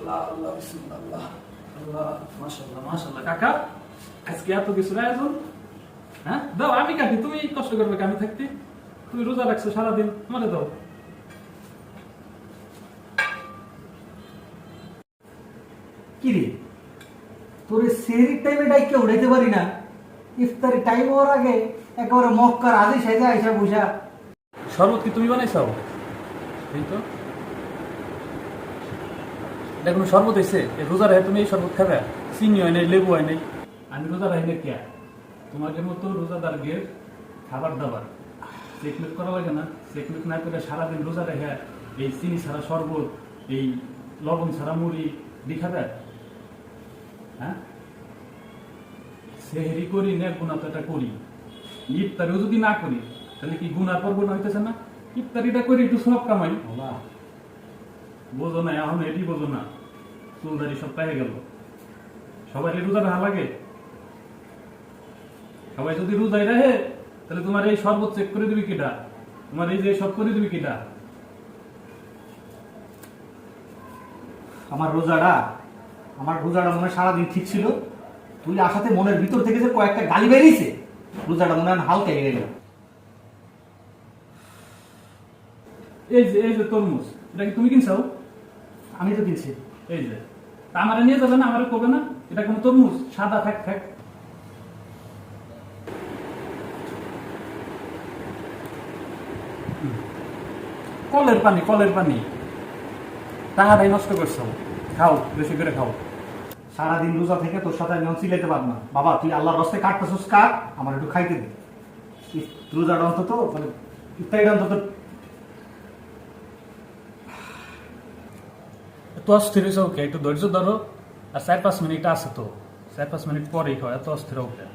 আল্লাহ আল্লাহ বিসমিল্লাহ আল্লাহ মাশাআল্লাহ মাশাআল্লাহ। কাকা আজকে এত কিছু আয়োজন, হ্যাঁ দাও আমি কাটি, তুমি কষ্ট করবে আমি থাকতে, তুমি রোজা রাখছো সারাদিন, মনে দাও। কি রে তোর সেহরির টাইমে ডাইকে উঠাইতে পারি না, ইফতারি টাইম হওয়ার আগে একেবারে মক্কার আদি সাইজা আইসা বসা। শরবত কি তুমি বানাইছাও? এই তো এটা কোনো শরবত হয়েছে? রোজা রাখে তুমি এই শরবত খাবে? চিনি হয় নাই, লেবু হয় নাই। আমি রোজা রাখি না কে? তোমাদের মতো রোজাদারদের খাবার দাবার চেকমেট করা লাগে না? চেকমেট না করে সারাদিন রোজা রেখে এই চিনি ছাড়া শরবত, এই লবণ ছাড়া মুড়ি দেখাবে? হ্যাঁ, সেহরি করি না গুণা তো এটা করি, ইফতারিও যদি না করি তাহলে কি গুনার পর গুণা হইতেছে না? ইফতারিটা করি একটু সব কামাই, বোঝো না এখন, এটি বোঝো না, চুলদারি সব পেয়ে গেল। সবাই রোজা রাখা লাগে? সবাই যদি রোজাই রাখে তাহলে তোমার এই শরবত চেক করে দিবি কিটা? তোমার এই যে সব করে দিবি কিটা? আমার রোজাটা মনে হয় সারাদিন ঠিক ছিল, তুই আসাতে মনের ভিতর থেকে যে কয়েকটা গালি বেরিয়েছে, রোজাটা মনে হয় হালকা হয়ে গেল। এই যে তরমুজ, এটা কি তুমি কিনছো? আমি তো কিনছি। এই যে তা আমারে নিয়ে যাবে না, আমারে কবে না এটা কোনো তরমুজ? সাদা থাক থাক। কলের পানি তাহারাই নষ্ট করছো। খাও, বেশি করে খাও। সারাদিন রোজা থেকে তোর সাথে আমি চিলাইতে পারবো না বাবা, তুই আল্লাহর রাস্তায় কাটতেছিস কাট, আমার একটু খাইতে দে। রোজাটা অন্তত মানে ইফতারিটা অন্তত। এত অস্থির হয়েছে ওকে, একটু ধৈর্য ধরো, আর 4-5 মিনিট আছে তো, 4-5 মিনিট পরেই খাও, এত অস্থির ওকে।